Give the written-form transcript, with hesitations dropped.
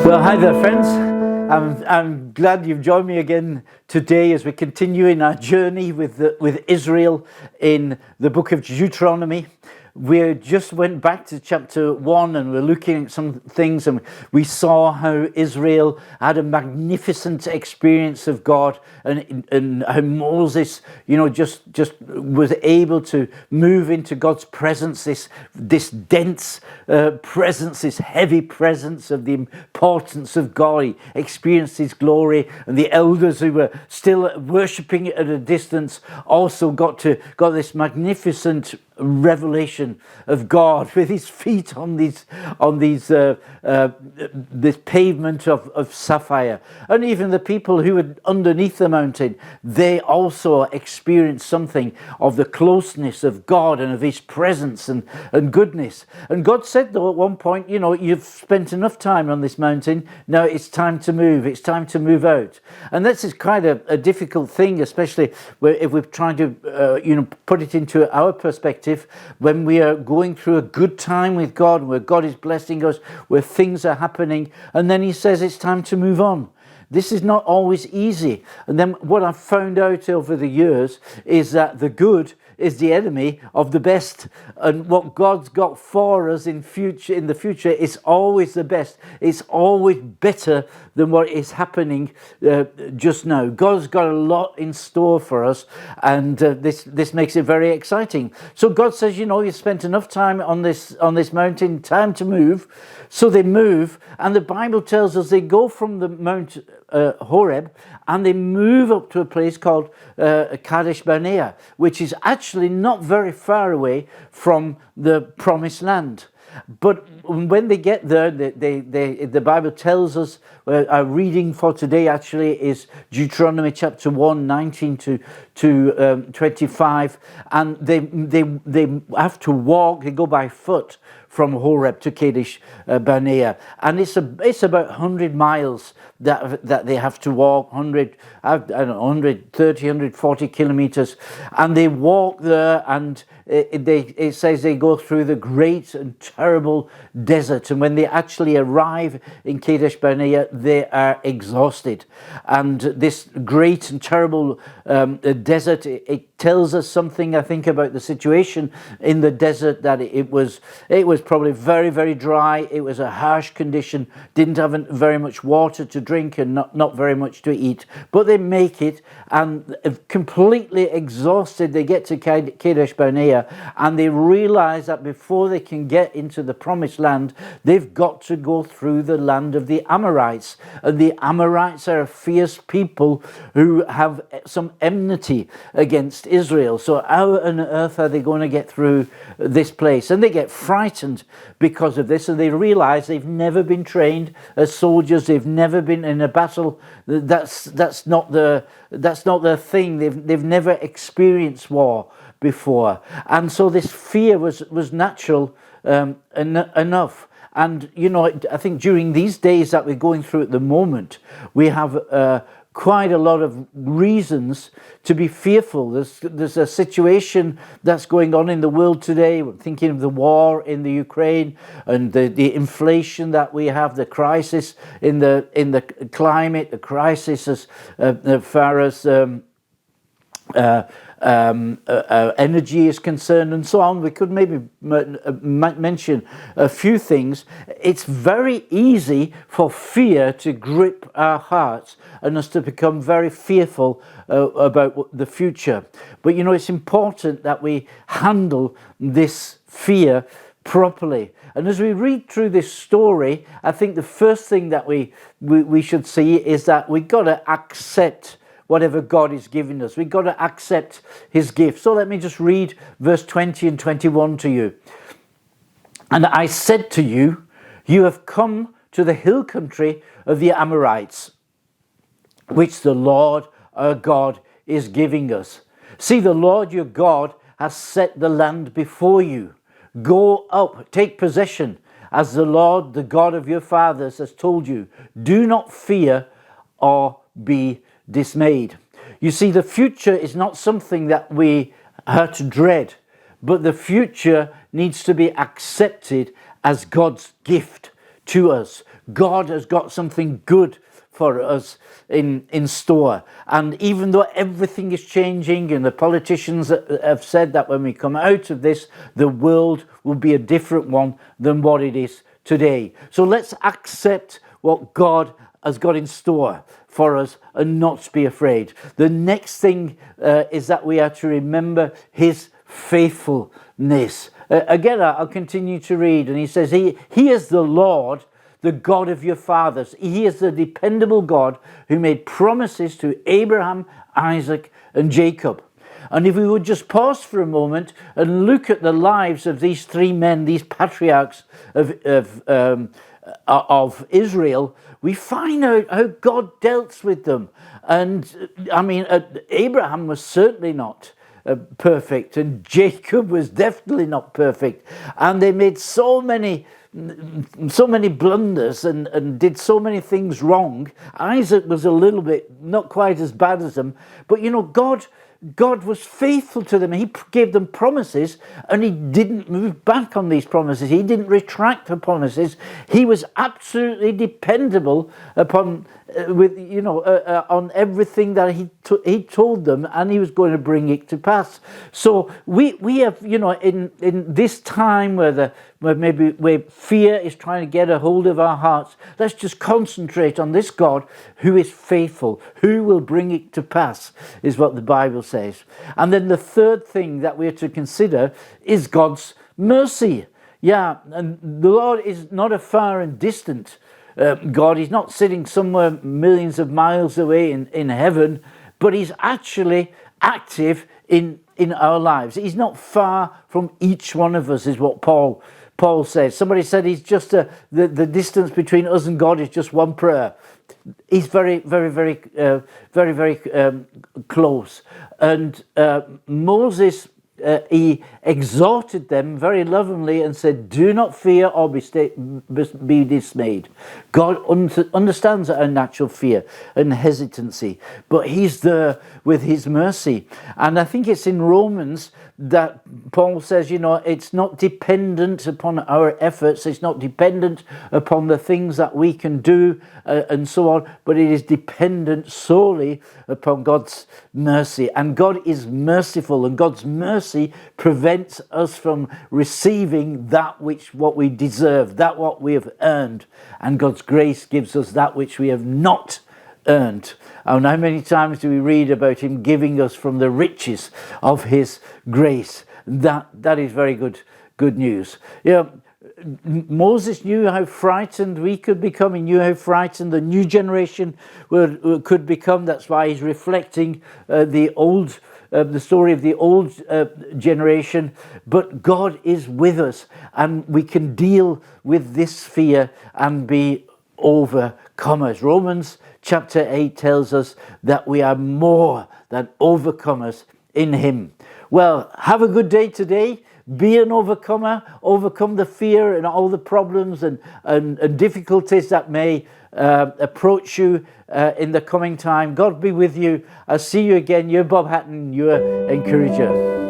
Well, hi there, friends. I'm glad you've joined me again today as we continue in our journey with Israel in the book of Deuteronomy. We just went back to chapter 1 and we're looking at some things, and we saw how Israel had a magnificent experience of God, and how Moses, just was able to move into God's presence, this dense presence, this heavy presence of the importance of God. He experienced his glory, and the elders who were still worshipping at a distance also got this magnificent revelation of God with his feet on this pavement of sapphire. And even the people who were underneath the mountain, they also experienced something of the closeness of God and of his presence and goodness. And God said, though, at one point, you've spent enough time on this mountain, now it's time to move, it's time to move out. And this is quite a difficult thing, especially if we're trying to put it into our perspective, when we are going through a good time with God, where God is blessing us, where things are happening, and then he says it's time to move on. This is not always easy. And then what I've found out over the years is that the good is the enemy of the best, and what God's got for us in the future is always the best. It's always better than what is happening just now. God's got a lot in store for us, and this makes it very exciting. So God says, you spent enough time on this mountain, time to move. So they move, and the Bible tells us they go from the Mount Horeb, and they move up to a place called Kadesh Barnea, which is actually not very far away from the Promised Land. But when they get there, the Bible tells us, our reading for today actually is Deuteronomy chapter 1, 19 to 25, and they have to walk, they go by foot from Horeb to Kadesh Barnea, and it's about 100 miles that they have to walk, 130, 140 kilometers, and they walk there, and it says they go through the great and terrible desert, and when they actually arrive in Kadesh Barnea, they are exhausted. And this great and terrible desert, it tells us something, I think, about the situation in the desert, that it was probably very, very dry. It was a harsh condition, didn't have very much water to drink, and not very much to eat. But they make it, and completely exhausted, they get to Kadesh Barnea, and they realize that before they can get into the Promised Land, they've got to go through the land of the Amorites. And the Amorites are a fierce people who have some enmity against Israel. So how on earth are they going to get through this place? And they get frightened because of this, and they realize they've never been trained as soldiers, they've never been in a battle. That's not their thing. They've never experienced war before, and so this fear was natural enough. And I think during these days that we're going through at the moment, we have quite a lot of reasons to be fearful. There's a situation that's going on in the world today. We're thinking of the war in the Ukraine, and the inflation that we have, the crisis in the climate, the crisis as far as energy is concerned, and so on. We could maybe mention a few things. It's very easy for fear to grip our hearts and us to become very fearful about the future. But it's important that we handle this fear properly. And as we read through this story, I think the first thing that we should see is that we've got to accept whatever God is giving us. We've got to accept his gift. So let me just read verse 20 and 21 to you. And I said to you, you have come to the hill country of the Amorites, which the Lord our God is giving us. See, the Lord your God has set the land before you. Go up, take possession, as the Lord, the God of your fathers, has told you. Do not fear or be dismayed. You see, the future is not something that we are to dread, but the future needs to be accepted as God's gift to us. God has got something good for us in store. And even though everything is changing, and the politicians have said that when we come out of this, the world will be a different one than what it is today. So let's accept what God has got in store for us and not be afraid. The next thing is that we are to remember his faithfulness. Again, I'll continue to read, and he says, he is the Lord, the God of your fathers. He is the dependable God who made promises to Abraham, Isaac, and Jacob. And if we would just pause for a moment and look at the lives of these three men, these patriarchs of Israel, we find out how God dealt with them. And I mean, Abraham was certainly not perfect, and Jacob was definitely not perfect, and they made so many blunders and did so many things wrong. Isaac was a little bit not quite as bad as them, but God was faithful to them. He gave them promises, and he didn't move back on these promises. He didn't retract the promises. He was absolutely dependable upon on everything that he told them, and he was going to bring it to pass. So we have, in this time where fear is trying to get a hold of our hearts, let's just concentrate on this God who is faithful, who will bring it to pass, is what the Bible says. And then the third thing that we are to consider is God's mercy. Yeah, and the Lord is not a far and distant God. He's not sitting somewhere millions of miles away in heaven, but he's actually active in our lives. He's not far from each one of us, is what Paul says. Somebody said he's just the distance between us and God is just one prayer. He's very, very, very close. And Moses, he exhorted them very lovingly and said, do not fear or be dismayed. God understands our natural fear and hesitancy, but he's there with his mercy. And I think it's in Romans that Paul says, it's not dependent upon our efforts, it's not dependent upon the things that we can do and so on, but it is dependent solely upon God's mercy. And God is merciful, and God's mercy prevents us from receiving what we deserve, what we have earned. And God's grace gives us that which we have not earned. And how many times do we read about him giving us from the riches of his grace? That is very good news. Moses knew how frightened we could become. He knew how frightened the new generation could become. That's why he's reflecting the story of the old generation. But God is with us, and we can deal with this fear and be overcomers. Romans chapter 8 tells us that we are more than overcomers in him. Well, have a good day today. Be an overcomer. Overcome the fear and all the problems and difficulties that may approach you in the coming time. God be with you. I'll see you again. You're Bob Hatton, your encourager.